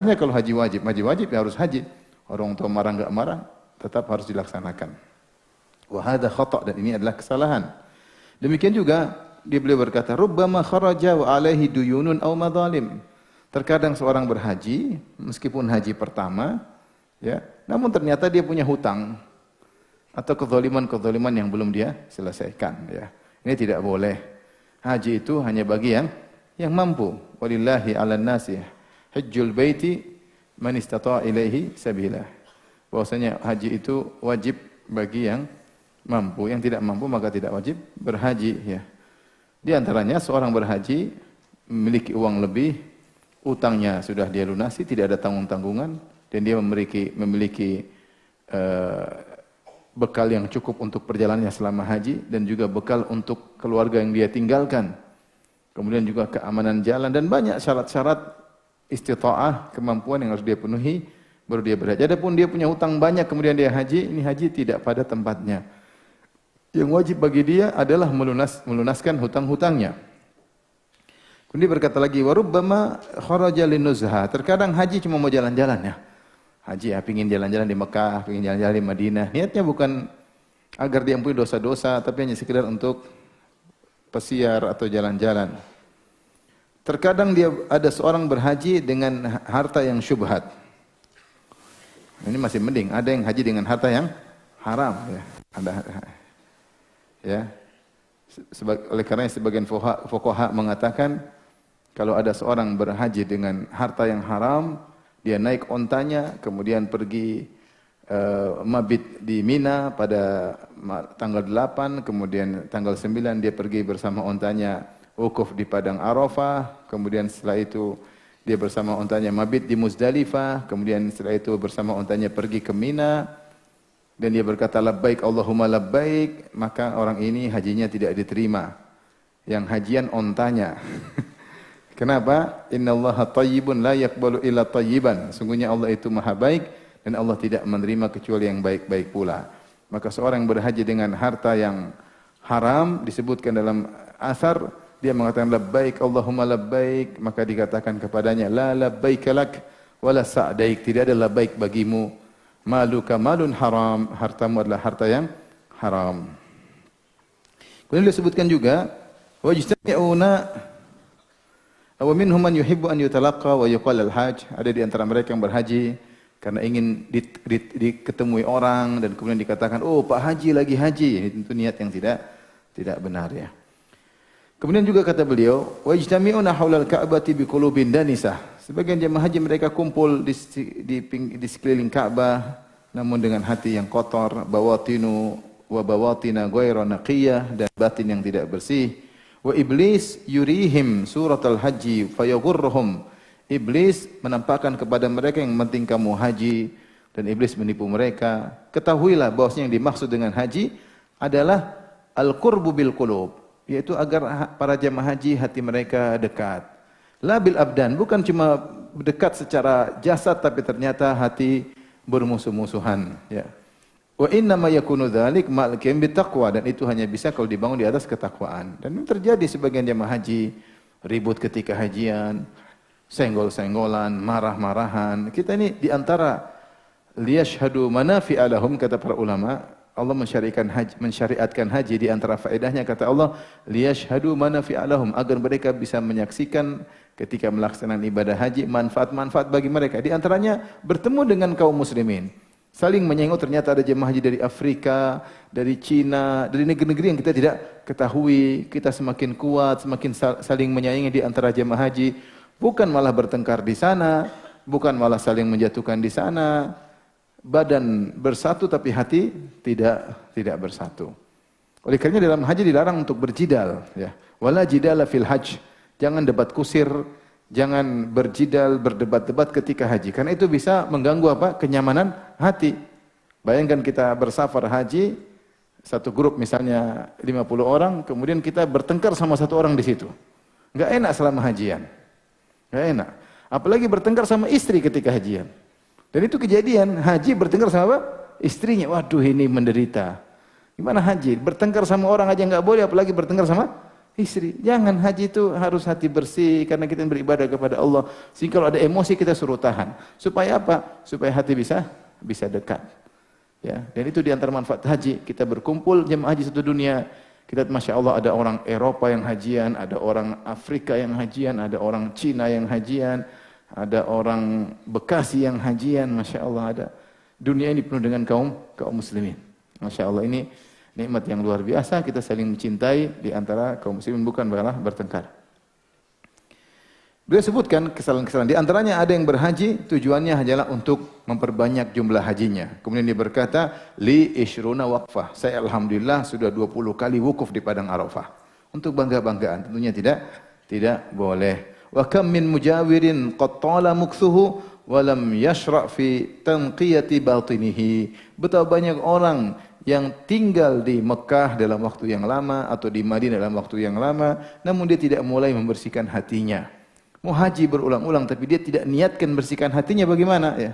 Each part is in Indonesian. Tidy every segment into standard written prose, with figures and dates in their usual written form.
kalau haji wajib ya harus haji. Orang tua marah enggak marah, tetap harus dilaksanakan. Wa hadza khata' dan ini adalah kesalahan. Demikian juga beliau berkata, rubbama kharaja wa alaihi duyunun aw madzalim. Terkadang seorang berhaji, meskipun haji pertama, ya, namun ternyata dia punya hutang atau kezaliman-kezaliman yang belum dia selesaikan, ya. Ini tidak boleh. Haji itu hanya bagi yang mampu. Walillahi 'alan nasi hajjul baiti man istata'a ilaihi sabila. Bahwasanya haji itu wajib bagi yang mampu, yang tidak mampu maka tidak wajib berhaji, ya. Di antaranya seorang berhaji memiliki uang lebih, utangnya sudah dia lunasi, tidak ada tanggung-tanggungan dan dia memiliki bekal yang cukup untuk perjalanannya selama haji dan juga bekal untuk keluarga yang dia tinggalkan. Kemudian juga keamanan jalan dan banyak syarat-syarat istita'ah, kemampuan yang harus dia penuhi baru dia berhaji. Adapun dia punya hutang banyak kemudian dia haji, ini haji tidak pada tempatnya. Yang wajib bagi dia adalah melunaskan hutang-hutangnya. Kemudian berkata lagi, wa rubbama kharaja linuzha. Terkadang haji cuma mau jalan-jalan, ya. Haji ya pengin jalan-jalan di Mekah, pengin jalan-jalan di Madinah. Niatnya bukan agar diampuni dosa-dosa, tapi hanya sekedar untuk pesiar atau jalan-jalan. Terkadang dia ada seorang berhaji dengan harta yang syubhat. Ini masih mending, ada yang haji dengan harta yang haram, ya. Ada, ya. Oleh karena sebagian fuqaha mengatakan kalau ada seorang berhaji dengan harta yang haram, dia naik ontanya, kemudian pergi mabit di Mina pada tanggal 8, kemudian tanggal 9 dia pergi bersama ontanya wukuf di Padang Arafah, kemudian setelah itu dia bersama ontanya mabit di Muzdalifah, kemudian setelah itu bersama ontanya pergi ke Mina, dan dia berkata labbaik Allahumma labbaik, maka orang ini hajinya tidak diterima. Yang hajian ontanya. Kenapa? Innallaha thayyibun la yaqbalu illa thayyiban. Sungguhnya Allah itu maha baik dan Allah tidak menerima kecuali yang baik-baik pula. Maka seorang berhaji dengan harta yang haram disebutkan dalam asar, dia mengatakan labbaik Allahumma labbaik, maka dikatakan kepadanya la labbaik lak wala sa'daik, tidak ada labbaik bagimu. Maluka malun haram, hartamu adalah harta yang haram. Kemudian disebutkan juga wajtami'una wa minhum man yuhibbu an yutalaqqa wa yuqal al-hajj. Ada di antara mereka yang berhaji karena ingin diketemui orang dan kemudian dikatakan, "Oh, Pak Haji lagi haji." Ini tentu niat yang tidak benar, ya. Kemudian juga kata beliau, wajtami'una haulal ka'bati biqulubin danisah. Sebagian jemaah haji mereka kumpul di sekeliling Ka'bah namun dengan hati yang kotor, bawatinu wa bawatina ghairu naqiyah, dan batin yang tidak bersih. Wa iblis yurihim suratal haji fayaghurruhum. Iblis menampakkan kepada mereka yang penting kamu haji, dan iblis menipu mereka. Ketahuilah bahwasanya yang dimaksud dengan haji adalah al-qurbu bil qulub, yaitu agar para jemaah haji hati mereka dekat. La bil abdan, bukan cuma dekat secara jasad tapi ternyata hati bermusuh-musuhan, ya. Wa inna ma yakunu dzalik ma'al qiyam bittaqwa, dan itu hanya bisa kalau dibangun di atas ketakwaan. Dan ini terjadi sebagian jemaah haji ribut ketika hajian, senggol-senggolan, marah-marahan. Kita ini di antara liyashhadu manafi'a lahum, kata para ulama, Allah mensyariatkan haji di antara faedahnya, kata Allah, liyashhadu manafi'a lahum, agar mereka bisa menyaksikan ketika melaksanakan ibadah haji manfaat-manfaat bagi mereka. Di antaranya bertemu dengan kaum muslimin, saling menyengok. Ternyata ada jemaah haji dari Afrika, dari Cina, dari negeri-negeri yang kita tidak ketahui. Kita semakin kuat, semakin saling menyayangi di antara jemaah haji. Bukan malah bertengkar di sana, bukan malah saling menjatuhkan di sana. Badan bersatu tapi hati tidak bersatu. Oleh karena dalam haji dilarang untuk berjidal, ya. Wala jidala fil hajj. Jangan debat kusir, jangan berjidal, berdebat-debat ketika haji. Karena itu bisa mengganggu apa? Kenyamanan hati. Bayangkan kita bersafar haji, satu grup misalnya 50 orang, kemudian kita bertengkar sama satu orang di situ. Enggak enak selama hajian. Enggak enak. Apalagi bertengkar sama istri ketika hajian. Dan itu kejadian, haji bertengkar sama apa? Istrinya. Waduh, ini menderita. Gimana haji? Bertengkar sama orang aja enggak boleh, apalagi bertengkar sama Istri. Jangan haji itu harus hati bersih karena kita beribadah kepada Allah. Sehingga kalau ada emosi kita suruh tahan. Supaya apa? Supaya hati bisa dekat. Ya, dan itu di antara manfaat haji. Kita berkumpul jemaah haji satu dunia. Kita Masya Allah ada orang Eropa yang hajian, ada orang Afrika yang hajian, ada orang Cina yang hajian, ada orang Bekasi yang hajian, Masya Allah ada. Dunia ini penuh dengan kaum muslimin. Masya Allah ini nikmat yang luar biasa, kita saling mencintai di antara kaum muslimin, bukan malah bertengkar. Beliau sebutkan kesalahan-kesalahan. Di antaranya ada yang berhaji, tujuannya hanyalah untuk memperbanyak jumlah hajinya. Kemudian dia berkata, li ishruna waqfah. Saya alhamdulillah sudah 20 kali wukuf di Padang Arafah. Untuk bangga-banggaan, tentunya tidak boleh. Wa kam min mujawirin qad tala mukthuhu wa lam yashra' fi tanqiyati batinihi. Betapa banyak orang yang tinggal di Mekah dalam waktu yang lama atau di Madinah dalam waktu yang lama, namun dia tidak mulai membersihkan hatinya. Mau haji berulang-ulang tapi dia tidak niatkan bersihkan hatinya, bagaimana ya?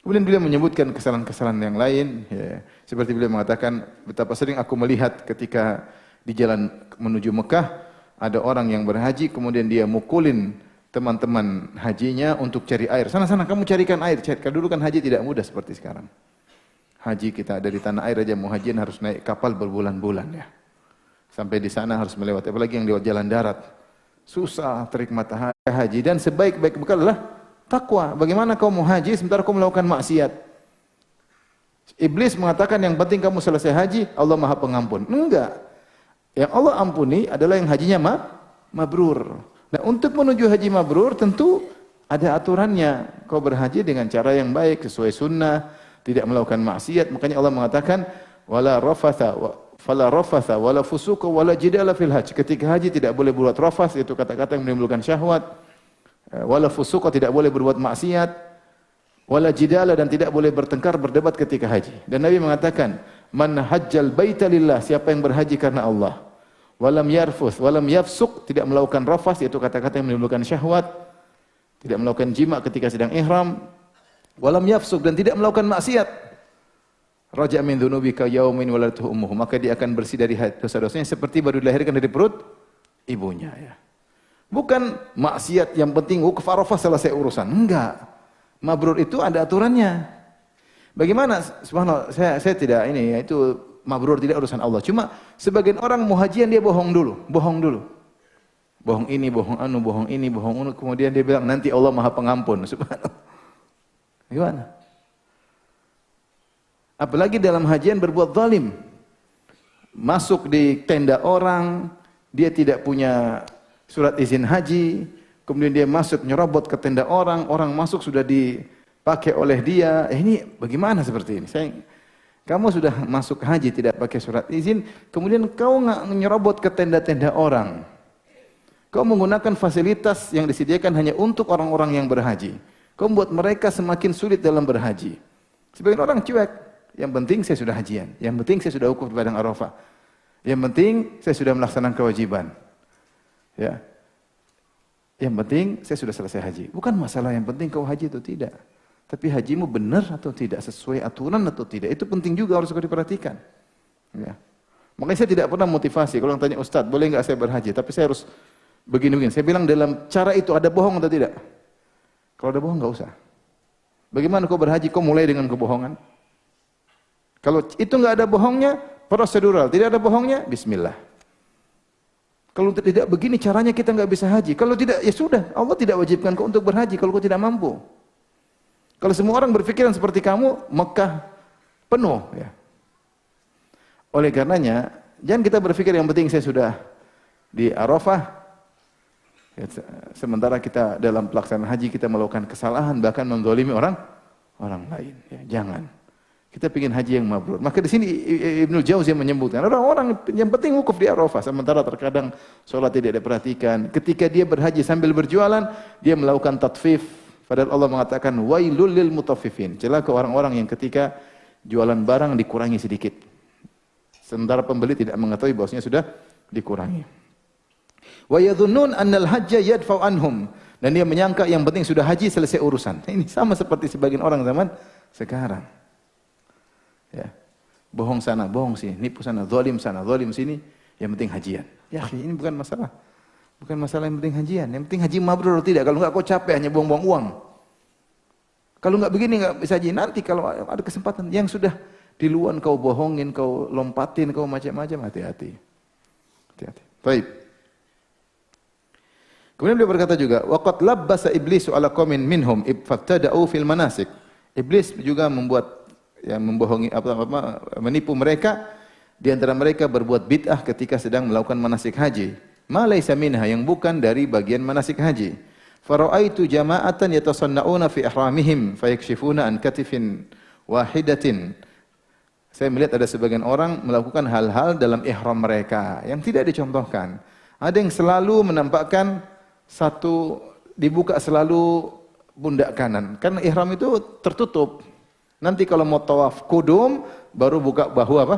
Kemudian beliau menyebutkan kesalahan-kesalahan yang lain, ya. Seperti beliau mengatakan, betapa sering aku melihat ketika di jalan menuju Mekah ada orang yang berhaji kemudian dia mukulin teman-teman hajinya untuk cari air. Sana-sana kamu carikan air. Dulu kan haji tidak mudah seperti sekarang. Haji kita dari tanah air aja mau hajian harus naik kapal berbulan-bulan ya. Sampai di sana harus melewati, apalagi yang lewat jalan darat. Susah terik matahari haji, dan sebaik-baik bekal adalah takwa. Bagaimana kau mau haji sementara kau melakukan maksiat? Iblis mengatakan yang penting kamu selesai haji, Allah Maha Pengampun. Enggak. Yang Allah ampuni adalah yang hajinya mabrur. Nah, untuk menuju haji mabrur tentu ada aturannya. Kau berhaji dengan cara yang baik, sesuai sunnah, tidak melakukan maksiat. Makanya Allah mengatakan wala rafatha fala rafatha wala fusuqa wala jidala fil hajj. Ketika haji tidak boleh berbuat rafas, itu kata-kata yang menimbulkan syahwat. Wala fusuqa, tidak boleh berbuat maksiat. Wala jidala, dan tidak boleh bertengkar, berdebat ketika haji. Dan Nabi mengatakan, man hajjal baita lillah, siapa yang berhaji karena Allah. Walam yarfuth walam yafsuq, tidak melakukan rafas, itu kata-kata yang menimbulkan syahwat. Tidak melakukan jima ketika sedang ihram. Walam yafsuq, dan tidak melakukan maksiat. Raja' min dzunubika yaumin waladatuhu ummuhu, maka dia akan bersih dari dosa-dosanya seperti baru dilahirkan dari perut ibunya ya. Bukan maksiat yang penting wukuf Arafah selesai urusan. Enggak. Mabrur itu ada aturannya. Bagaimana? Subhanallah, saya tidak ini ya, itu mabrur tidak urusan Allah. Cuma sebagian orang mau hajian dia bohong dulu. Bohong ini, bohong anu, bohong ini, bohong anu, kemudian dia bilang nanti Allah Maha Pengampun. Subhanallah. Gimana? Apalagi dalam hajian berbuat zalim. Masuk di tenda orang, dia tidak punya surat izin haji, kemudian dia masuk nyerobot ke tenda orang, orang masuk sudah dipakai oleh dia. Ini bagaimana seperti ini? Kamu sudah masuk haji tidak pakai surat izin, kemudian kau nggak nyerobot ke tenda-tenda orang. Kau menggunakan fasilitas yang disediakan hanya untuk orang-orang yang berhaji. Kau membuat mereka semakin sulit dalam berhaji. Sebagian orang cuek. Yang penting saya sudah hajian. Yang penting saya sudah wukuf di Padang Arafah. Yang penting saya sudah melaksanakan kewajiban. Ya. Yang penting saya sudah selesai haji. Bukan masalah yang penting kau haji atau tidak. Tapi hajimu benar atau tidak, sesuai aturan atau tidak. Itu penting juga, harus kau diperhatikan. Ya. Makanya saya tidak pernah motivasi. Kalau yang tanya Ustaz, boleh enggak saya berhaji? Tapi saya harus begini-begini. Saya bilang dalam cara itu ada bohong atau tidak? Kalau ada bohong enggak usah. Bagaimana kau berhaji? Kau mulai dengan kebohongan? Kalau itu enggak ada bohongnya, prosedural. Tidak ada bohongnya, bismillah. Kalau tidak begini caranya kita enggak bisa haji. Kalau tidak, ya sudah. Allah tidak wajibkan kau untuk berhaji kalau kau tidak mampu. Kalau semua orang berpikiran seperti kamu, Mekah penuh. Ya. Oleh karenanya, jangan kita berpikir yang penting saya sudah di Arafah. Ya, sementara kita dalam pelaksanaan haji kita melakukan kesalahan, bahkan menzalimi orang lain. Ya, jangan. Kita ingin haji yang mabrur. Maka di sini Ibnu Jauziyah menyebutkan orang-orang yang penting wukuf di Arafah, sementara terkadang sholat tidak diperhatikan. Ketika dia berhaji sambil berjualan, dia melakukan tatfif. Padahal Allah mengatakan wailul lil mutaffifin. Celaka orang-orang yang ketika jualan barang dikurangi sedikit. Sementara pembeli tidak mengetahui bahwasanya sudah dikurangi. Wa yadhunnun annal hajja yadfa'u anhum. Dan dia menyangka yang penting sudah haji selesai urusan. Ini sama seperti sebagian orang zaman sekarang. Ya. bohong sana, bohong sini, nipu sana, zalim sini, yang penting hajian. Ya, ini bukan masalah. Bukan masalah yang penting hajian, yang penting haji mabrur atau tidak. Kalau enggak kau capek hanya buang-buang uang. Kalau enggak begini enggak bisa haji. Nanti kalau ada kesempatan yang sudah di luar kau bohongin, kau lompatin, kau macam-macam, hati-hati. Hati-hati. Baik. Kemudian beliau berkata juga, waqad labbasa iblisu ala qaumin minhum ibtada'u fil manasik. Iblis juga membohongi menipu mereka, di antara mereka berbuat bid'ah ketika sedang melakukan manasik haji. Ma laysa minha, yang bukan dari bagian manasik haji. Fara'aitu jama'atan yatasanna'una fi ihramihim fayakshifuna an katifin wahidatin. Saya melihat ada sebagian orang melakukan hal-hal dalam ihram mereka yang tidak dicontohkan. Ada yang selalu menampakkan dibuka selalu pundak kanan. Kan ihram itu tertutup. Nanti kalau mau tawaf kudum baru buka bahu apa?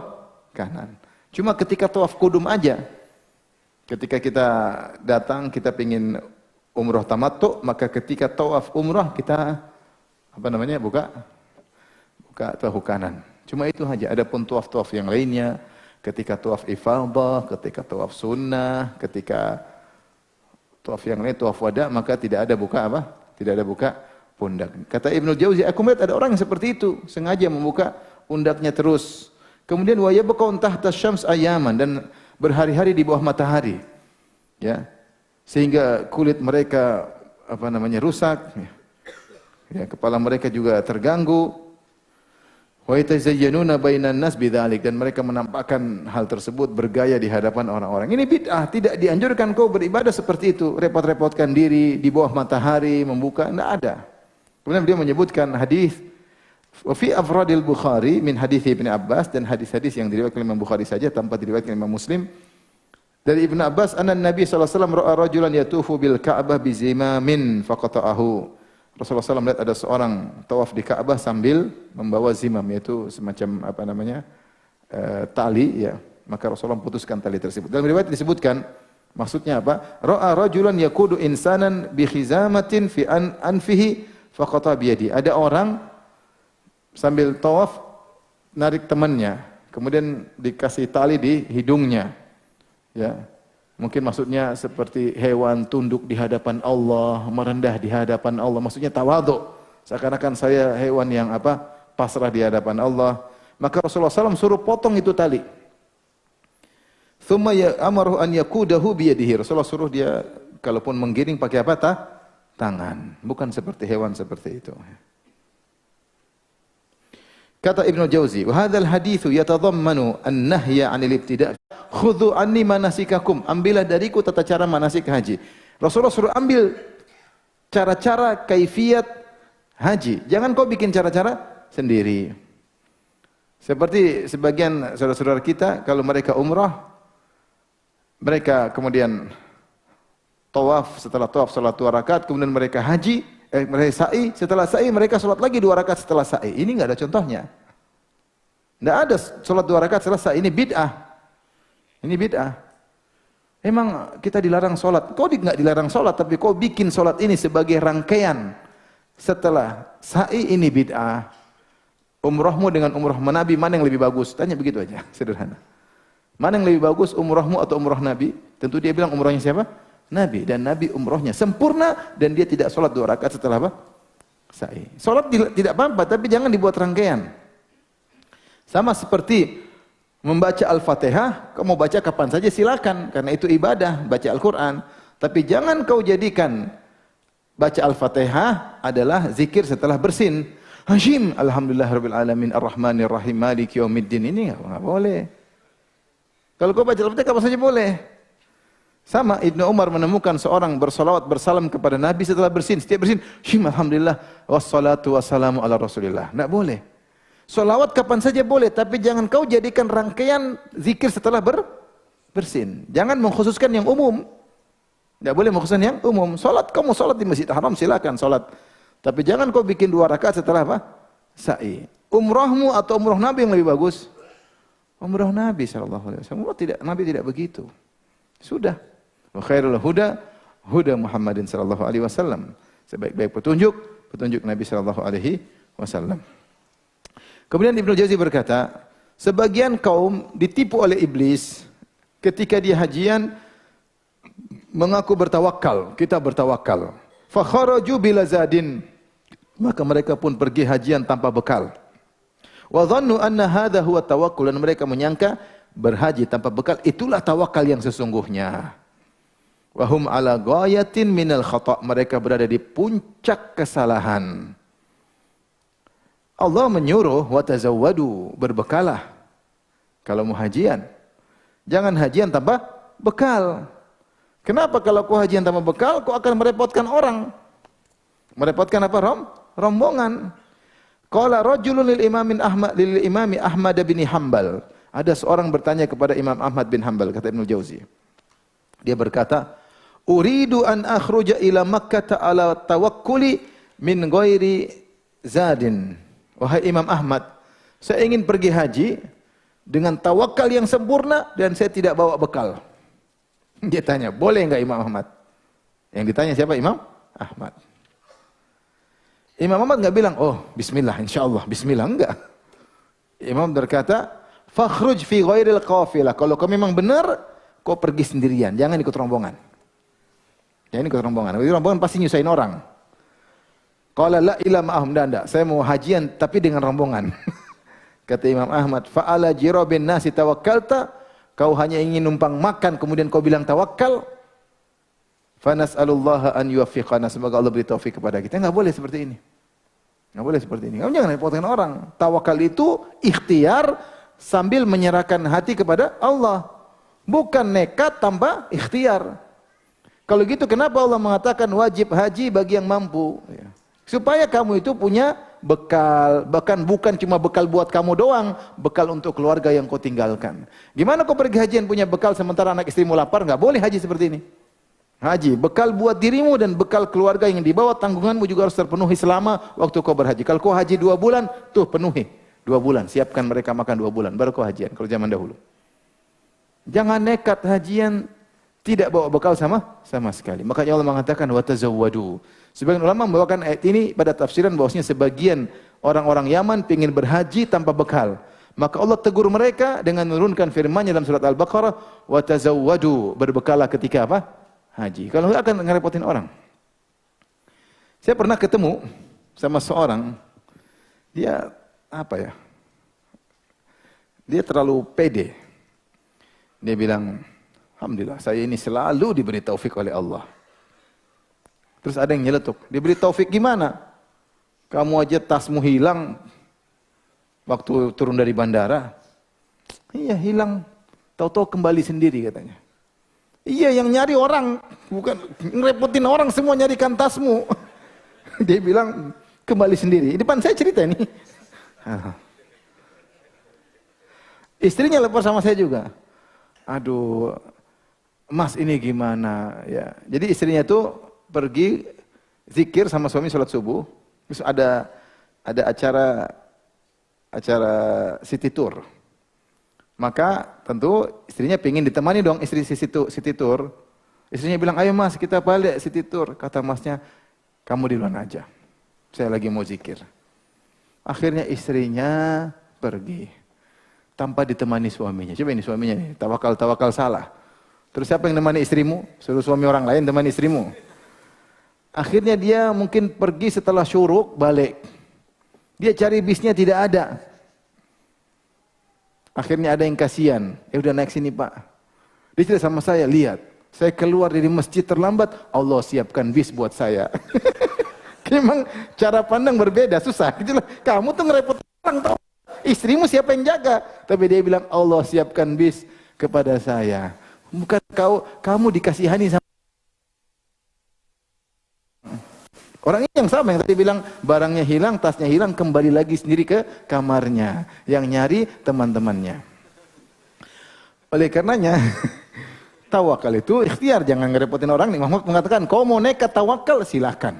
Kanan. Cuma ketika tawaf kudum aja. Ketika kita datang kita ingin umrah tamattu, maka ketika tawaf umrah kita buka bahu kanan. Cuma itu saja. Adapun tawaf-tawaf yang lainnya, ketika tawaf ifadah, ketika tawaf sunnah, ketika tawaf yang lain, tawaf wada, maka tidak ada buka apa? Tidak ada buka pundak. Kata Ibnu Jauzi, aku melihat ada orang yang seperti itu, sengaja membuka pundaknya terus. Kemudian wa yabqaun tahta syams ayaman, dan berhari-hari di bawah matahari. Ya. Sehingga kulit mereka rusak, ya, kepala mereka juga terganggu. Wa yatazayyanuna bainan nas bidzalik, dan mereka menampakkan hal tersebut bergaya di hadapan orang-orang. Ini bid'ah, tidak dianjurkan kau beribadah seperti itu, repot-repotkan diri di bawah matahari membuka, tidak ada. Kemudian dia menyebutkan hadis wa fi afradil Bukhari min hadis Ibnu Abbas, dan hadis-hadis yang diriwayatkan Imam Bukhari saja tanpa diriwayatkan Imam Muslim. Dari Ibnu Abbas, anna Nabi sallallahu alaihi wasallam ra'a rajulan yatufu bil Ka'bah bi zimamin faqata'ahu. Rasulullah SAW melihat ada seorang tawaf di Ka'bah sambil membawa zimam, yaitu semacam tali, ya. Maka Rasulullah putuskan tali tersebut. Dalam riwayat disebutkan, maksudnya apa? Ra'a rajulan yakudu insanan bi khizamatin fi anfihi faqata bi yadi. Ada orang sambil tawaf narik temannya, kemudian dikasih tali di hidungnya. Ya. Mungkin maksudnya seperti hewan tunduk di hadapan Allah, merendah di hadapan Allah. Maksudnya tawadhu. Seakan-akan saya hewan yang pasrah di hadapan Allah. Maka Rasulullah SAW suruh potong itu tali. Thumma amaruhu an yakudahu biyadihi. Rasulullah suruh dia kalaupun menggiring pakai apa? Tangan. Bukan seperti hewan seperti itu. Kata Ibnu Jauzi, wa hadzal haditsu yatadhammanu an-nahya 'anil ibtida'. Khudhu anni manasikakum. Ambillah dariku tata cara manasik haji. Rasulullah suruh ambil cara-cara kaifiat haji. Jangan kau bikin cara-cara sendiri. Seperti sebagian saudara-saudara kita kalau mereka umrah, mereka kemudian tawaf, setelah tawaf salat 2 rakaat, kemudian mereka haji, mereka sa'i, setelah sa'i mereka salat lagi 2 rakaat setelah sa'i. Ini enggak ada contohnya. Enggak ada salat 2 rakaat setelah sa'i, ini bid'ah. Ini bid'ah. Emang kita dilarang salat. Kau enggak dilarang salat, tapi kau bikin salat ini sebagai rangkaian setelah sa'i, ini bid'ah. Umrahmu dengan umrah Nabi mana yang lebih bagus? Tanya begitu aja, sederhana. Mana yang lebih bagus, umrahmu atau umrah Nabi? Tentu dia bilang umrahnya siapa? Nabi. Dan Nabi umrahnya sempurna dan dia tidak sholat 2 rakaat setelah apa? Sa'i. Sholat tidak apa-apa, tapi jangan dibuat rangkaian. Sama seperti membaca Al-Fatihah, kau mau baca kapan saja silakan, karena itu ibadah, baca Al-Quran. Tapi jangan kau jadikan baca Al-Fatihah adalah zikir setelah bersin. Hashim, alhamdulillahirrabbilalamin, ar-Rahmanir Rahim, Maliki Yaumiddin. Ini enggak boleh. Kalau kau baca Al-Fatihah kapan saja boleh. Sama Ibnu Umar menemukan seorang bersolawat bersalam kepada Nabi setelah bersin. Setiap bersin, Hashim, alhamdulillah, wassalatu wassalamu ala Rasulillah. Enggak boleh. Solawat kapan saja boleh, tapi jangan kau jadikan rangkaian zikir setelah bersin. Jangan mengkhususkan yang umum. Enggak boleh mengkhususkan yang umum. Salat, kamu salat di Masjid Haram silakan salat. Tapi jangan kau bikin 2 rakaat setelah apa? Sa'i. Umrahmu atau umrah Nabi yang lebih bagus? Umrah Nabi SAW. Nabi tidak begitu. Sudah. Wa khairul huda huda Muhammadin sallallahu alaihi wasallam. Sebaik-baik petunjuk Nabi sallallahu alaihi wasallam. Kemudian Ibnu Jauzi berkata, Sebagian kaum ditipu oleh iblis ketika dia hajian mengaku bertawakal, kita bertawakal. Fa kharaju bila zadin, maka mereka pun pergi hajian tanpa bekal. Wa dhannu anna hadha huwa tawakkul, dan mereka menyangka berhaji tanpa bekal itulah tawakal yang sesungguhnya. Wa hum ala ghayatin minal khata', mereka berada di puncak kesalahan. Allah menyuruh wa tazawwadu, berbekalah kalau mau hajian. Jangan hajian tanpa bekal. Kenapa kalau kau hajian tanpa bekal kau akan merepotkan orang? Merepotkan apa? Rombongan. Qala rajulun lil imami Ahmad bin Hanbal. Ada seorang bertanya kepada Imam Ahmad bin Hanbal, kata Ibnu Jauzi. Dia berkata, "Uridu an akhruja ila Makkah ala tawakkuli min ghairi zadin." Wahai Imam Ahmad, saya ingin pergi haji dengan tawakal yang sempurna dan saya tidak bawa bekal. Dia tanya, boleh enggak Imam Ahmad? Yang ditanya siapa? Imam Ahmad. Imam Ahmad enggak bilang, oh bismillah, insyaallah, bismillah, enggak. Imam berkata, fakhruj fi ghairil qafilah. Kalau kau memang benar, kau pergi sendirian, jangan ikut rombongan. Jangan ikut rombongan. Ikut rombongan pasti nyusahin orang. Qala la ila ma'ahum, enggak, saya mau hajian tapi dengan rombongan. Kata Imam Ahmad, fa'ala jirabin nasi tawakkalta, kau hanya ingin numpang makan kemudian kau bilang tawakal. Fa nas'alullaha an yuwaffiqana, semoga Allah beri taufik kepada kita. Enggak boleh seperti ini. Enggak boleh seperti ini. Kamu jangan repotkan orang. Tawakal itu ikhtiar sambil menyerahkan hati kepada Allah. Bukan nekat tanpa ikhtiar. Kalau gitu kenapa Allah mengatakan wajib haji bagi yang mampu? Supaya kamu itu punya bekal, bahkan bukan cuma bekal buat kamu doang, bekal untuk keluarga yang kau tinggalkan. Gimana kau pergi hajian punya bekal sementara anak istrimu lapar? Enggak boleh haji seperti ini. Haji, bekal buat dirimu dan bekal keluarga yang dibawa, tanggunganmu juga harus terpenuhi selama waktu kau berhaji. Kalau kau haji 2 bulan, tuh penuhi 2 bulan, siapkan mereka makan 2 bulan, baru kau hajian kalau zaman dahulu. Jangan nekat hajian tidak bawa bekal sama sekali. Makanya Allah mengatakan wa tazawwadu. Sebagian ulama membawakan ayat ini pada tafsiran bahwasanya sebagian orang-orang Yaman ingin berhaji tanpa bekal. Maka Allah tegur mereka dengan menurunkan firman-Nya dalam surat Al-Baqarah, wa tazawwadu, berbekalah ketika apa? Haji. Kalau enggak akan ngerepotin orang. Saya pernah ketemu sama seorang, dia apa ya? Dia terlalu pede. Dia bilang, alhamdulillah saya ini selalu diberi taufik oleh Allah. Terus ada yang nyeletuk, diberi taufik gimana? Kamu aja tasmu hilang waktu turun dari bandara. Iya hilang, tahu-tahu kembali sendiri katanya. Iya yang nyari orang, bukan ngerepotin orang semua nyarikan tasmu. Dia bilang kembali sendiri. Di depan saya cerita ini. Istrinya lapor sama saya juga. Aduh, Mas ini gimana ya? Jadi istrinya itu pergi zikir sama suami sholat subuh, terus ada acara city tour. Maka tentu istrinya pengen ditemani dong istri city tour. Istrinya bilang, ayo Mas kita balik city tour. Kata Masnya, kamu di luar aja, saya lagi mau zikir. Akhirnya istrinya pergi tanpa ditemani suaminya. Coba ini suaminya nih, tawakal salah. Terus siapa yang nemani istrimu? Suruh suami orang lain temani istrimu. Akhirnya dia mungkin pergi setelah syuruk, balik. Dia cari bisnya tidak ada. Akhirnya ada yang kasihan. Udah naik sini Pak. Dia cerita sama saya, lihat. Saya keluar dari masjid terlambat, Allah siapkan bis buat saya. Memang cara pandang berbeda, susah. Kamu tuh ngerepotin orang tau. Istrimu siapa yang jaga? Tapi dia bilang, Allah siapkan bis kepada saya. Bukan kamu dikasihani sama orang ini yang sama yang tadi bilang barangnya hilang, tasnya hilang, kembali lagi sendiri ke kamarnya. Yang nyari teman-temannya. Oleh karenanya tawakal itu ikhtiar, jangan ngerepotin orang. Muhammad mengatakan, kau mau nekat tawakal silahkan.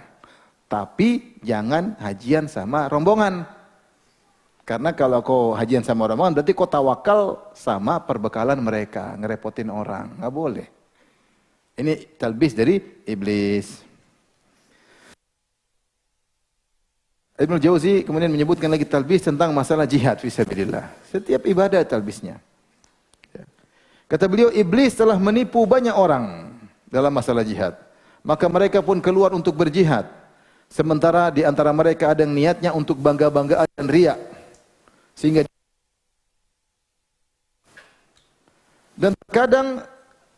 Tapi jangan hajian sama rombongan. Karena kalau kau hajian sama rombongan berarti kau tawakal sama perbekalan mereka, ngerepotin orang. Nggak boleh. Ini talbis dari iblis. Ibnu Jauzi kemudian menyebutkan lagi talbis tentang masalah jihad fisabilillah. Setiap ibadah talbisnya. Ya. Kata beliau, iblis telah menipu banyak orang dalam masalah jihad. Maka mereka pun keluar untuk berjihad. Sementara di antara mereka ada yang niatnya untuk bangga-banggaan dan riya. Sehingga dan terkadang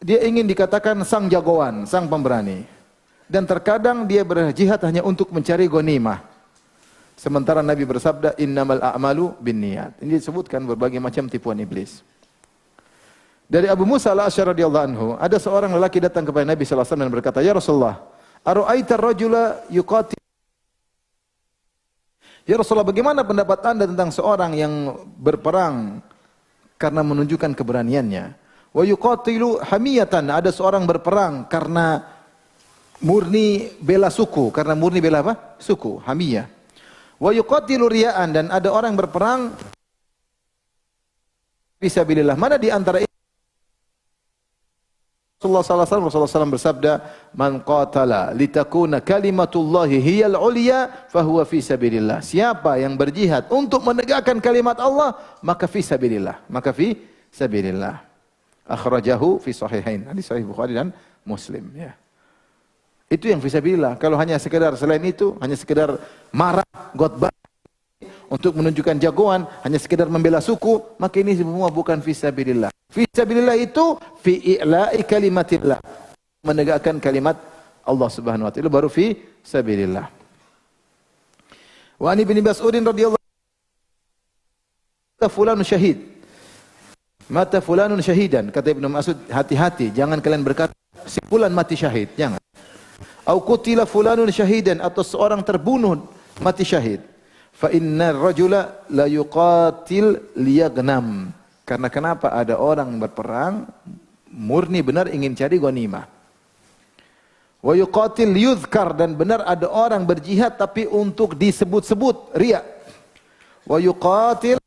dia ingin dikatakan sang jagoan, sang pemberani. Dan terkadang dia berjihad hanya untuk mencari ghanimah. Sementara Nabi bersabda, innamal a'malu binniyat. Ini disebutkan berbagai macam tipuan iblis. Dari Abu Musa al-Asy'ari radhiyallahu anhu, ada seorang lelaki datang kepada Nabi sallallahu alaihi wasallam dan berkata, "Ya Rasulullah, ara'aita ar-rajula yuqatil?" Ya Rasulullah, bagaimana pendapat Anda tentang seorang yang berperang karena menunjukkan keberaniannya? Wa yuqatilu hamiyatan, ada seorang berperang karena murni bela suku, karena murni bela apa? Suku, hamiyah. Wa yuqatilu riya'an, dan ada orang berperang fisabilillah. Mana di antara ini? Rasulullah SAW bersabda, "Man qatala litakuna kalimatullahi hiyal ulya fahuwa fisabilillah." Siapa yang berjihad untuk menegakkan kalimat Allah, maka fisabilillah. Maka fisabilillah. Akhrajahu fi sahihain. Hadis sahih Bukhari dan Muslim, ya. Itu yang fisabilillah. Kalau hanya sekedar selain itu, hanya sekedar marah, khotbah untuk menunjukkan jagoan, hanya sekedar membela suku, maka ini semua bukan fisabilillah. Fisabilillah itu fi i'la'i kalimatillah, menegakkan kalimat Allah Subhanahu wa taala, baru fisabilillah. Wa an Ibnu Mas'ud radhiyallahu anhu, fulanun syahid. Mata fulanun syahidan. Kata Ibnu Mas'ud, hati-hati, jangan kalian berkata si fulan mati syahid, jangan. Au qutila fulanun syahidan, atau seorang terbunuh mati syahid. Fa innar rajula la yuqatil liyagnam. Karena kenapa? Ada orang berperang murni benar ingin cari ghanimah. Wa yuqatil liyuzkar, dan benar ada orang berjihad tapi untuk disebut-sebut, riya. Wa yuqatil,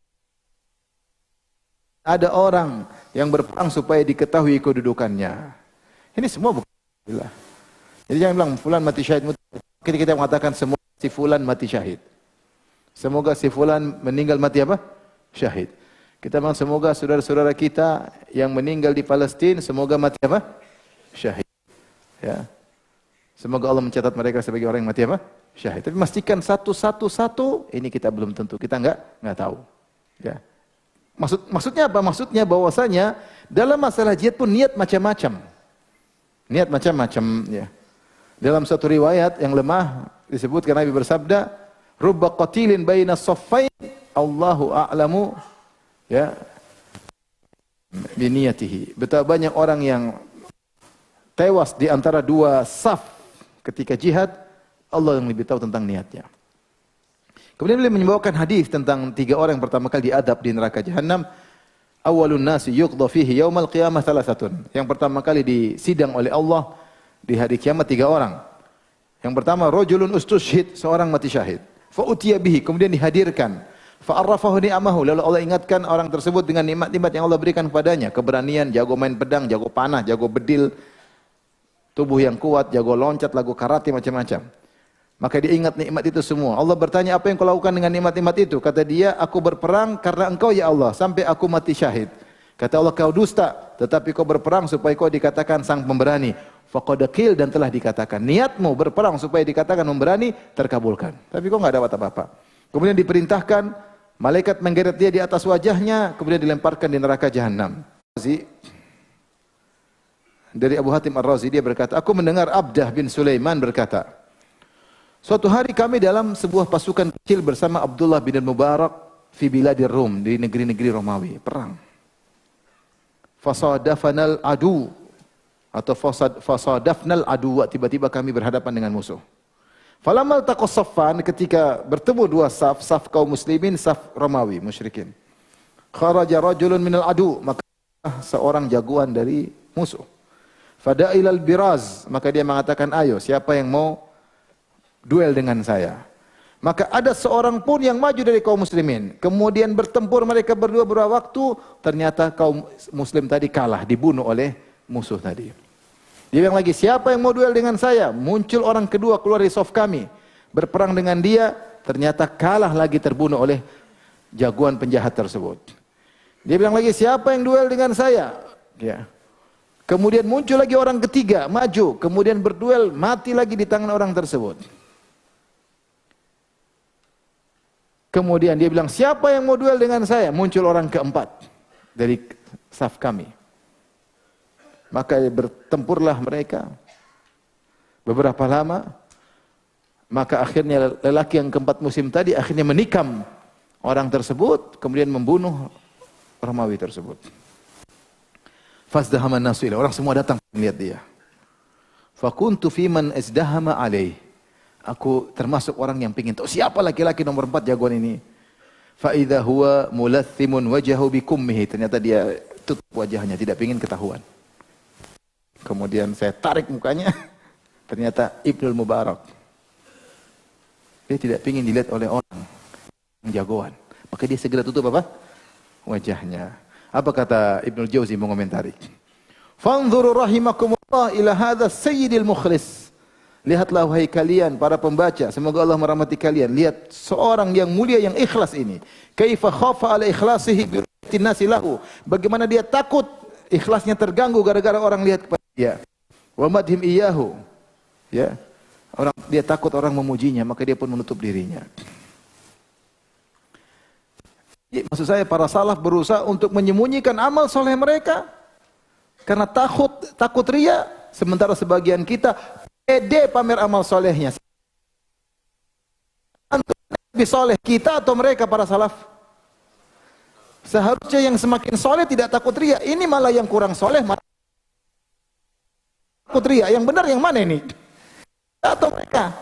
ada orang yang berperang supaya diketahui kedudukannya. Ini semua bukan fisabilillah. Jadi jangan bilang fulan mati syahid. Kita mengatakan semua si fulan mati syahid. Semoga si fulan meninggal mati apa? Syahid. Kita bilang semoga saudara-saudara kita yang meninggal di Palestina semoga mati apa? Syahid. Ya. Semoga Allah mencatat mereka sebagai orang yang mati apa? Syahid. Tapi pastikan satu ini kita belum tentu. Kita enggak tahu. Ya. Maksudnya apa? Maksudnya bahwasanya dalam masalah jihad pun niat macam-macam. Niat macam-macam, ya. Dalam satu riwayat yang lemah disebutkan Nabi bersabda, "Rubba qatilin baina saffain, Allahu a'lamu ya biniyatihi." Betapa banyak orang yang tewas di antara dua saf ketika jihad, Allah yang lebih tahu tentang niatnya. Kemudian beliau membawakan hadis tentang tiga orang yang pertama kali diadab di neraka jahanam. Awwalun nasi yuqda fihi yaumal qiyamah thalathatun. Yang pertama kali disidang oleh Allah di hari kiamat tiga orang. Yang pertama, rajulun ustushhid, seorang mati syahid. Fa utiya bihi, kemudian dihadirkan. Fa arrafahu ni'amahu, lalu Allah ingatkan orang tersebut dengan nikmat-nikmat yang Allah berikan kepadanya, keberanian, jago main pedang, jago panah, jago bedil, tubuh yang kuat, jago loncat, lagu karate, macam-macam. Maka dia ingat nikmat itu semua. Allah bertanya, apa yang kau lakukan dengan nikmat-nikmat itu? Kata dia, aku berperang karena engkau ya Allah, sampai aku mati syahid. Kata Allah, kau dusta, tetapi kau berperang supaya kau dikatakan sang pemberani. Faqad qil, dan telah dikatakan. Niatmu berperang supaya dikatakan pemberani, terkabulkan. Tapi kau enggak dapat apa-apa. Kemudian diperintahkan, malaikat menggeret dia di atas wajahnya, kemudian dilemparkan di neraka jahanam. Dari Abu Hatim Ar-Razi, dia berkata, aku mendengar Abdah bin Sulaiman berkata, suatu hari kami dalam sebuah pasukan kecil bersama Abdullah bin Mubarak fi biladir Rum, di negeri-negeri Romawi, perang. Fasadafanal adu, atau fasadafnal adu, tiba-tiba kami berhadapan dengan musuh. Falamal taqasaffan, ketika bertemu dua saf, saf kaum muslimin, saf Romawi musyrikin. Kharaja rajulun minal adu, maka seorang jagoan dari musuh. Fadailal biraz, maka dia mengatakan, ayo siapa yang mau duel dengan saya. Maka ada seorang pun yang maju dari kaum muslimin. Kemudian bertempur mereka berdua beberapa waktu, ternyata kaum muslim tadi kalah, dibunuh oleh musuh tadi. Dia bilang lagi, siapa yang mau duel dengan saya? Muncul orang kedua keluar dari saf kami, berperang dengan dia. ternyata kalah lagi, terbunuh oleh jagoan penjahat tersebut. Dia bilang lagi, siapa yang duel dengan saya? Ya. Kemudian muncul lagi orang ketiga, maju, kemudian berduel, mati lagi di tangan orang tersebut. Kemudian dia bilang, siapa yang mau duel dengan saya? Muncul orang keempat dari saf kami. Maka bertempurlah mereka. Beberapa lama, maka akhirnya lelaki yang keempat musim tadi akhirnya menikam orang tersebut, kemudian membunuh Romawi tersebut. Fazdahaman nasu ilaih, orang semua datang melihat dia. Fakuntu fiman izdahama alaih. Aku termasuk orang yang ingin tahu siapa laki-laki nomor 4 jagoan ini. Fa idza huwa mulathimun wajahu bikummihi. Ternyata dia tutup wajahnya, tidak ingin ketahuan. Kemudian saya tarik mukanya. Ternyata Ibnul Mubarak. Dia tidak ingin dilihat oleh orang yang jagoan. Maka dia segera tutup apa? Wajahnya. Apa kata Ibnul Jauzi mengomentari? Fanzuru rahimakumullah ila hadha sayyidil mukhlis. Lihatlah wahai kalian para pembaca, semoga Allah merahmati kalian. Lihat seorang yang mulia yang ikhlas ini. Kaifa khafa ala ikhlasihi bi ru'yatin nasi lahu. Bagaimana dia takut ikhlasnya terganggu gara-gara orang lihat kepada dia. Wa madhim iyyahu. Ya. Dia takut orang memujinya, maka dia pun menutup dirinya. Maksud saya para salaf berusaha untuk menyembunyikan amal soleh mereka karena takut riya, sementara sebagian kita pede pamer amal solehnya. Lebih soleh kita atau mereka para salaf? Seharusnya yang semakin soleh tidak takut riya. Ini malah yang kurang soleh takut riya. Yang benar yang mana ini? Atau mereka?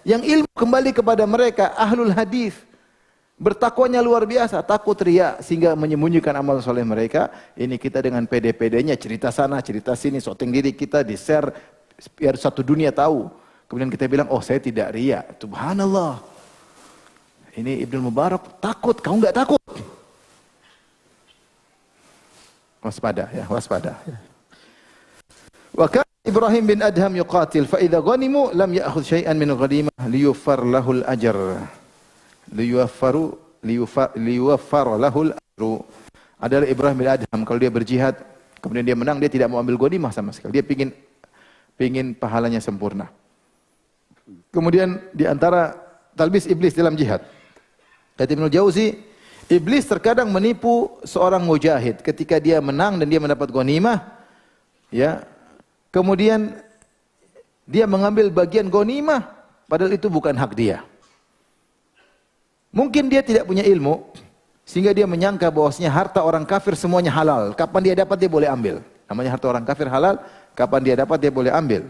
Yang ilmu kembali kepada mereka, ahlul hadis. Bertakwanya luar biasa, takut riya sehingga menyembunyikan amal soleh mereka. Ini kita dengan pede-pedenya cerita sana, cerita sini, syuting diri kita di-share biar satu dunia tahu. Kemudian kita bilang, oh saya tidak riya. Subhanallah. Ini Ibnu Mubarak takut, kamu enggak takut? Waspada ya, waspada. Wa kana Ibrahim bin Adham yuqatil fa idza ghanimu lam ya'khudh syai'an min ghanimah liyuffar lahul ajr. Liyuwaffar lahul ajru. Adalah Ibrahim bin Adham, kalau dia berjihad kemudian dia menang, dia tidak mau ambil ghanimah sama sekali. Dia pingin pahalanya sempurna. Kemudian di antara talbis iblis dalam jihad. Kata Ibnu Jauzi, iblis terkadang menipu seorang mujahid ketika dia menang dan dia mendapat ghanimah, ya. Kemudian dia mengambil bagian ghanimah padahal itu bukan hak dia. Mungkin dia tidak punya ilmu sehingga dia menyangka bahwasanya harta orang kafir semuanya halal. Kapan dia dapat dia boleh ambil. Namanya harta orang kafir halal, kapan dia dapat dia boleh ambil.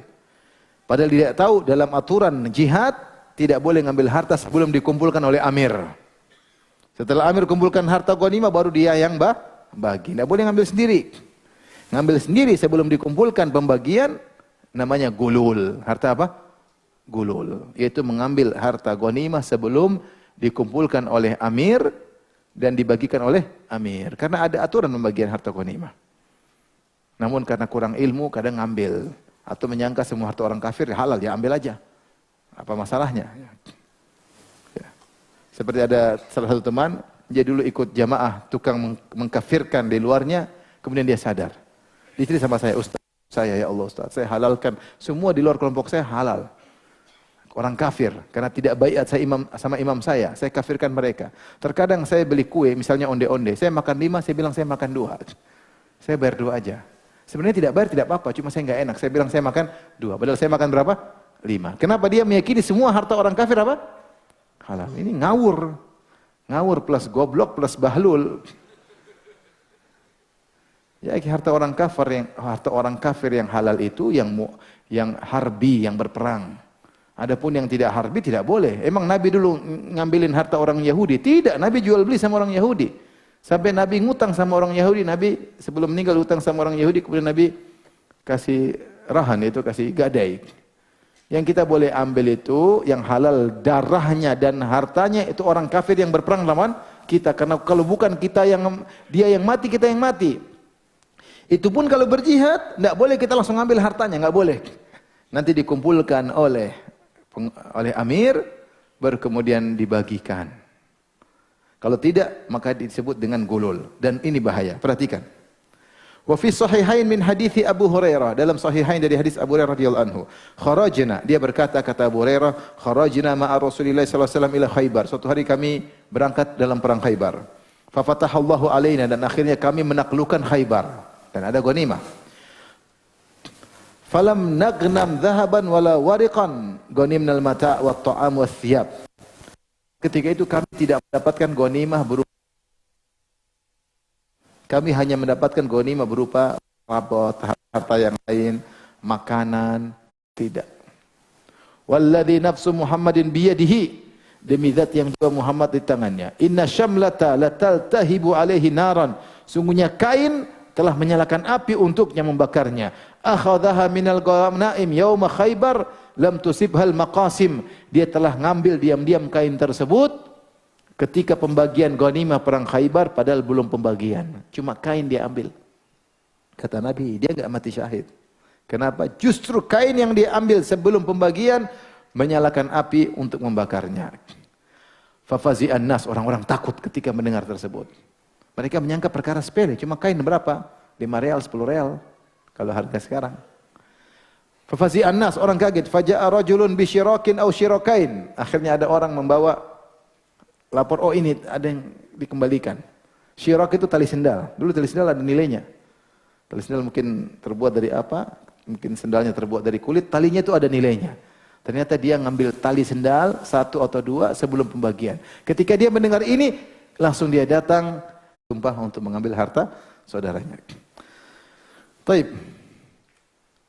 Padahal dia tidak tahu dalam aturan jihad tidak boleh ngambil harta sebelum dikumpulkan oleh amir. Setelah amir kumpulkan harta ghanimah baru dia yang bagi. Tidak boleh ngambil sendiri. Ngambil sendiri sebelum dikumpulkan pembagian namanya gulul. Harta apa? Gulul. Yaitu mengambil harta ghanimah sebelum dikumpulkan oleh amir dan dibagikan oleh amir. Karena ada aturan pembagian harta ghanimah. Namun karena kurang ilmu kadang ngambil atau menyangka semua harta orang kafir halal, ya ambil aja. Apa masalahnya? Ya. Seperti ada salah satu teman, dia dulu ikut jamaah tukang mengkafirkan di luarnya, kemudian dia sadar. Dia cerita sama saya, Ustaz, saya ya Allah Ustaz, saya halalkan semua di luar kelompok saya halal. Orang kafir, karena tidak baiat saya sama imam saya kafirkan mereka. Terkadang saya beli kue, misalnya onde-onde, saya makan 5, saya bilang saya makan 2. Saya bayar 2 aja. Sebenarnya tidak bayar tidak apa-apa, cuma saya enggak enak. Saya bilang saya makan 2, padahal saya makan berapa? 5. Kenapa dia meyakini semua harta orang kafir apa? Halal. Ini ngawur. Ngawur plus goblok plus bahlul. Ya, harta orang kafir yang halal itu yang harbi, yang berperang. Adapun yang tidak harbi tidak boleh. Emang Nabi dulu ngambilin harta orang Yahudi? Tidak, Nabi jual beli sama orang Yahudi. Sampai Nabi ngutang sama orang Yahudi, Nabi sebelum meninggal utang sama orang Yahudi, kemudian Nabi kasih rahan, itu kasih gadai. Yang kita boleh ambil itu yang halal darahnya dan hartanya itu orang kafir yang berperang lawan kita. Karena kalau bukan kita dia yang mati, kita yang mati. Itu pun kalau berjihad, tidak boleh kita langsung ambil hartanya, nggak boleh. nanti dikumpulkan oleh amir, baru kemudian dibagikan. Kalau tidak, maka disebut dengan gulul. Dan ini bahaya. Perhatikan. Wa fi sahihain min hadithi Abu Hurairah. Dalam sahihain dari hadis Abu Hurairah radhiyallahu anhu. Kharajna, dia berkata, kata Abu Hurairah, kharajna ma'a Rasulillah sallallahu alaihi wasallam ila Khaybar. Suatu hari kami berangkat dalam perang Khaybar. Fa fatahallahu alaina, dan akhirnya kami menaklukkan Khaybar. Dan ada ghanimah. Falam nagnam dhahaban wala wariqan ghanimnal mata' wat ta'am was thiyab. Ketika itu kami tidak mendapatkan ghanimah berupa, kami hanya mendapatkan ghanimah berupa rapot, harta yang lain, makanan, tidak. Walladzi nafsu Muhammadin biyadihi, demi zat yang jiwa Muhammad di tangannya. Inna syamlata lataltahibu alaihi naran, sungguhnya kain telah menyalakan api untuknya membakarnya. Akhadhaha minal ghanaim yauma Khaybar lam tusibhal maqasim. Dia telah ngambil diam-diam kain tersebut ketika pembagian ghanimah perang Khaybar, padahal belum pembagian. Cuma kain dia ambil. Kata Nabi, dia enggak mati syahid. Kenapa? Justru kain yang dia ambil sebelum pembagian menyalakan api untuk membakarnya. Fafazi'an nas, orang-orang takut ketika mendengar tersebut. Mereka menyangka perkara sepele, cuma kain berapa? 5 real, 10 real. Kalau harga sekarang. Fafazi'an nas, orang kaget. Faja'a rajulun bisyirakin aw syirakain. Akhirnya ada orang membawa lapor, oh ini ada yang dikembalikan. Syirak itu tali sendal. Dulu tali sendal ada nilainya. Tali sendal mungkin terbuat dari apa? Mungkin sendalnya terbuat dari kulit, talinya itu ada nilainya. Ternyata dia ngambil tali sendal 1 atau 2 sebelum pembagian. Ketika dia mendengar ini, langsung dia datang sumpah untuk mengambil harta saudaranya. Taib.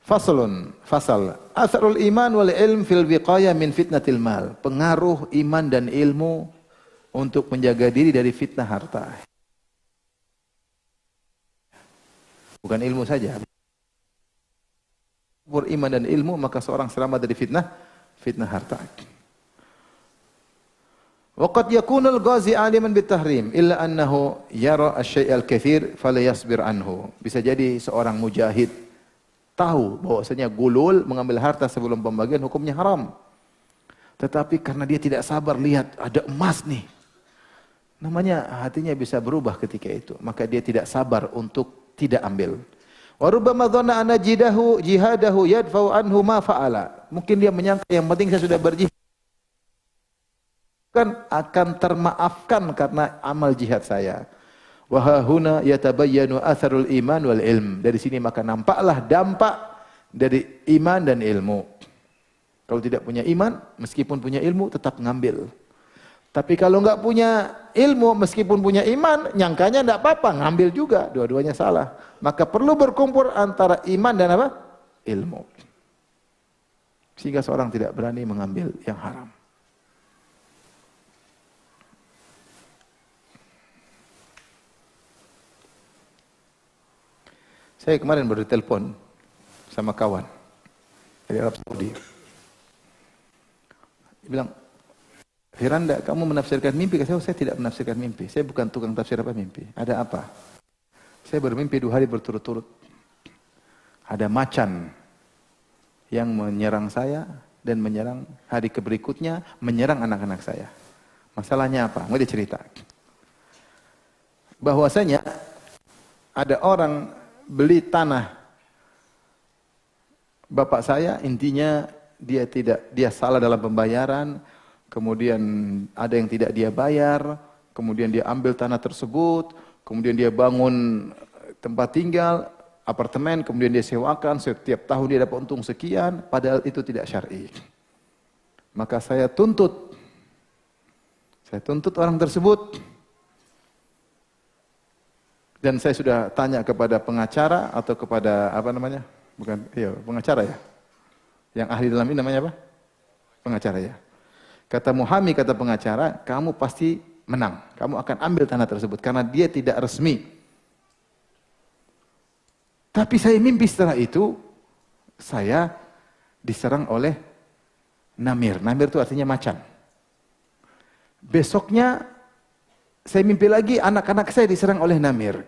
Fasal. Atharul iman wal ilm fil wiqayah min fitnatil mal. Pengaruh iman dan ilmu untuk menjaga diri dari fitnah harta. Bukan ilmu saja. Beriman dan ilmu, maka seorang selamat dari fitnah harta. Waqad yakunul ghazi aliman bitahrim illa annahu yara asy-syai' al-katsir fala yasbir anhu. Bisa jadi seorang mujahid tahu bahwasanya gulul, mengambil harta sebelum pembagian, hukumnya haram. Tetapi karena dia tidak sabar lihat ada emas nih. Namanya hatinya bisa berubah ketika itu, maka dia tidak sabar untuk tidak ambil. Wa rubbama dhanna anna jihadahu yadfa'u anhu ma fa'ala. Mungkin dia menyangka yang penting saya sudah berjihad akan termaafkan karena amal jihad saya. Wa huna yatabayyanu atharul iman wal ilm. Dari sini maka nampaklah dampak dari iman dan ilmu. Kalau tidak punya iman, meskipun punya ilmu tetap ngambil. Tapi kalau enggak punya ilmu, meskipun punya iman, nyangkanya enggak apa-apa, ngambil juga. Dua-duanya salah. Maka perlu berkumpul antara iman dan apa? Ilmu. Sehingga seorang tidak berani mengambil yang haram. Saya kemarin baru telepon sama kawan dari Arab Saudi. Dia bilang, Firanda, kamu menafsirkan mimpi? Saya tidak menafsirkan mimpi. Saya bukan tukang tafsir apa mimpi. Ada apa? Saya bermimpi 2 hari berturut-turut. Ada macan yang menyerang saya dan menyerang hari berikutnya, menyerang anak-anak saya. Masalahnya apa? Mau dia cerita. Bahwasanya ada orang beli tanah bapak saya, intinya dia salah dalam pembayaran, kemudian ada yang tidak dia bayar, kemudian dia ambil tanah tersebut, kemudian dia bangun tempat tinggal, apartemen, kemudian dia sewakan, setiap tahun dia dapat untung sekian, padahal itu tidak syar'i. Maka saya tuntut orang tersebut. Dan saya sudah tanya kepada pengacara atau kepada apa namanya? Bukan, iya, pengacara ya. Yang ahli dalam ini namanya apa? Pengacara ya. Kata muhami, kata pengacara, kamu pasti menang. Kamu akan ambil tanah tersebut karena dia tidak resmi. Tapi saya mimpi setelah itu saya diserang oleh namir. Namir itu artinya macan. Besoknya saya mimpi lagi anak-anak saya diserang oleh namir.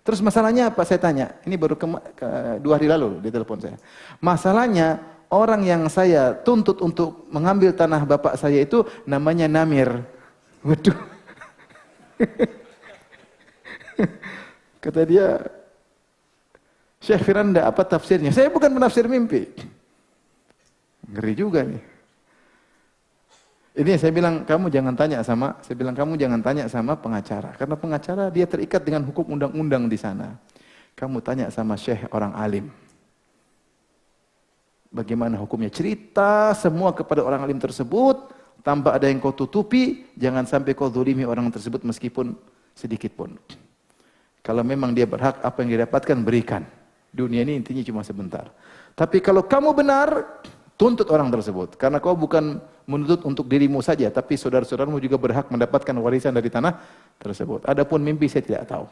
Terus masalahnya apa? Saya tanya. Ini baru 2 hari lalu di telepon saya. Masalahnya orang yang saya tuntut untuk mengambil tanah bapak saya itu namanya Namir. Waduh. Kata dia, Syekh Firanda, apa tafsirnya? Saya bukan penafsir mimpi. Ngeri juga nih. Ini saya bilang kamu jangan tanya sama pengacara, karena pengacara dia terikat dengan hukum undang-undang di sana. Kamu tanya sama syekh orang alim. Bagaimana hukumnya? Cerita semua kepada orang alim tersebut, tanpa ada yang kau tutupi, jangan sampai kau zalimi orang tersebut meskipun sedikit pun. Kalau memang dia berhak, apa yang dia dapatkan berikan. Dunia ini intinya cuma sebentar. Tapi kalau kamu benar, tuntut orang tersebut. Karena kau bukan menuntut untuk dirimu saja, tapi saudara-saudaramu juga berhak mendapatkan warisan dari tanah tersebut. Adapun mimpi saya tidak tahu.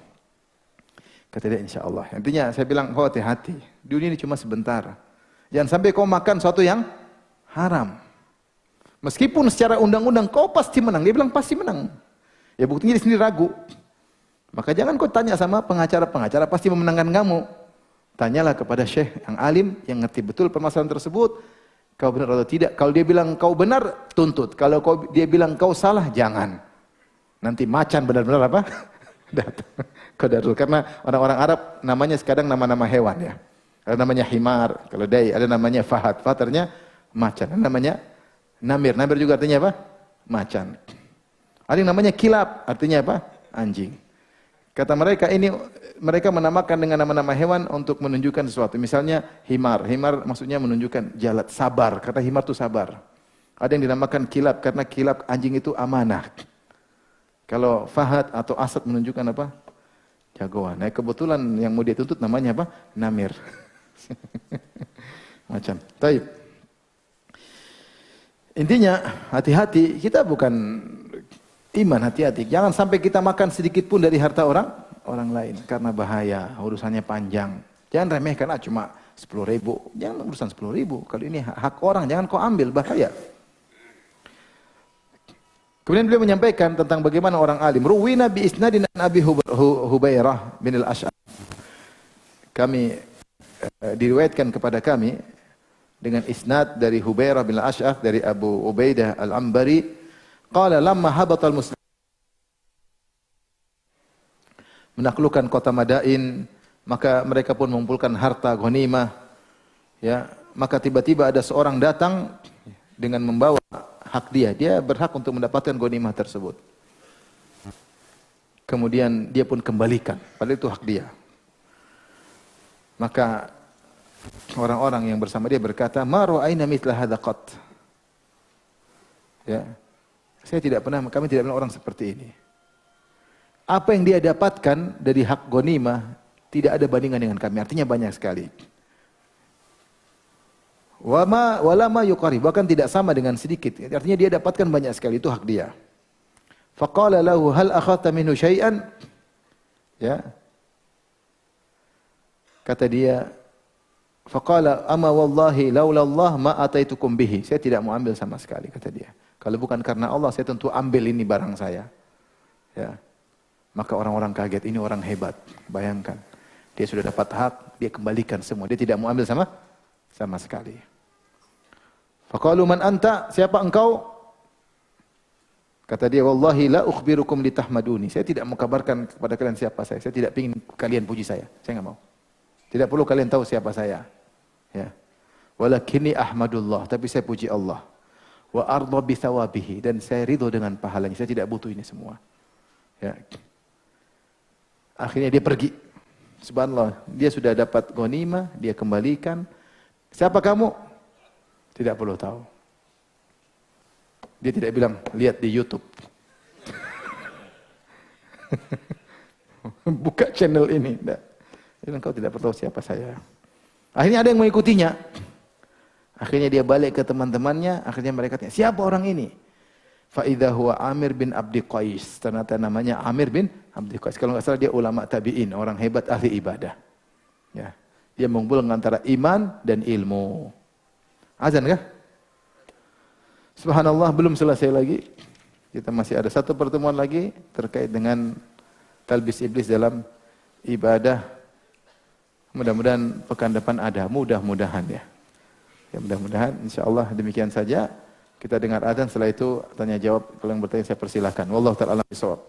Kata dia insya-Allah. Intinya saya bilang kau hati-hati. Dunia ini cuma sebentar. Jangan sampai kau makan sesuatu yang haram. Meskipun secara undang-undang kau pasti menang. Dia bilang pasti menang. Ya buktinya di sini ragu. Maka jangan kau tanya sama pengacara. Pengacara pasti memenangkan kamu. Tanyalah kepada syekh yang alim, yang ngerti betul permasalahan tersebut. Kau benar atau tidak. Kalau dia bilang kau benar, tuntut. Kalau dia bilang kau salah, jangan. Nanti macan benar-benar apa? Datang. Qadarul. Karena orang-orang Arab namanya sekarang nama-nama hewan ya. Ada namanya himar, kalau dai ada namanya fahad. Fahad artinya macan. Ada namanya namir. Namir juga artinya apa? Macan. Ada yang namanya kilab, artinya apa? Anjing. Kata mereka ini, mereka menamakan dengan nama-nama hewan untuk menunjukkan sesuatu. Misalnya himar. Himar maksudnya menunjukkan jalat, sabar. Kata himar itu sabar. Ada yang dinamakan kilab, karena kilab anjing itu amanah. Kalau fahad atau asad menunjukkan apa? Jagoan. Nah kebetulan yang mau dia tuntut namanya apa? Namir. Macam. Taib. Intinya hati-hati, kita bukan iman, hati-hati. Jangan sampai kita makan sedikit pun dari harta orang lain karena bahaya, urusannya panjang. Jangan remehkan cuma 10.000. Jangan urusan 10.000. Kalau ini hak orang, jangan kau ambil, bahaya. Kemudian beliau menyampaikan tentang bagaimana orang alim. Ruwina bi isnadin an Abi Hubairah bin al-Ash'ab. Kami diriwayatkan kepada kami dengan isnad dari Hubairah bin al-Ash'ab dari Abu Ubaidah al-Ambari, qala lamma habatal muslim, menaklukkan kota Madain, maka mereka pun mengumpulkan harta ghanimah, ya, maka tiba-tiba ada seorang datang dengan membawa hak dia berhak untuk mendapatkan ghanimah tersebut. Kemudian dia pun kembalikan, padahal itu hak dia. Maka orang-orang yang bersama dia berkata, "Ma ra'ayna mithla hadza qat." Ya. Kami tidak pernah orang seperti ini. Apa yang dia dapatkan dari hak ghanimah tidak ada bandingan dengan kami. Artinya banyak sekali. Wala ma yuqari, bahkan tidak sama dengan sedikit. Artinya dia dapatkan banyak sekali, itu hak dia. Faqala lahu hal akhadta minhu syai'an? Ya. Kata dia, faqala ama wallahi laula Allah ma ataitukum bihi. Saya tidak mau ambil sama sekali, kata dia. Kalau bukan karena Allah, saya tentu ambil ini barang saya. Ya. Maka orang-orang kaget, ini orang hebat. Bayangkan, dia sudah dapat hak, dia kembalikan semua. Dia tidak mau ambil sama sekali. Faqalu man anta? Siapa engkau? Kata dia, wallahi la ukhbirukum litahmaduni. Saya tidak mau kabarkan kepada kalian siapa saya. Saya tidak ingin kalian puji saya. Saya enggak mau. Tidak perlu kalian tahu siapa saya. Ya. Walakinni ahmadullah, tapi saya puji Allah. Wa arda bi thawabihi, dan saya ridho dengan pahalanya. Saya tidak butuh ini semua. Ya. Akhirnya dia pergi. Subhanallah, dia sudah dapat ghanimah, dia kembalikan. Siapa kamu? Tidak perlu tahu. Dia tidak bilang, lihat di YouTube. Buka channel ini. Tidak. Engkau tidak perlu tahu siapa saya. Akhirnya ada yang mengikutinya. Akhirnya dia balik ke teman-temannya. Akhirnya mereka tanya, siapa orang ini? Fa'idha huwa Amir bin Abdi Qais. Ternyata namanya Amir bin Abdi Qais. Kalau nggak salah dia ulama tabi'in. Orang hebat ahli ibadah. Ya. Dia menggabungkan antara iman dan ilmu. Azan kah? Subhanallah, belum selesai lagi. Kita masih ada satu pertemuan lagi terkait dengan talbis iblis dalam ibadah. Mudah-mudahan pekan depan ada, mudah-mudahan ya. Ya mudah-mudahan insyaallah demikian saja. Kita dengar adzan, setelah itu tanya jawab. Kalau yang bertanya saya persilahkan. Wallahu ta'ala alam bisawab.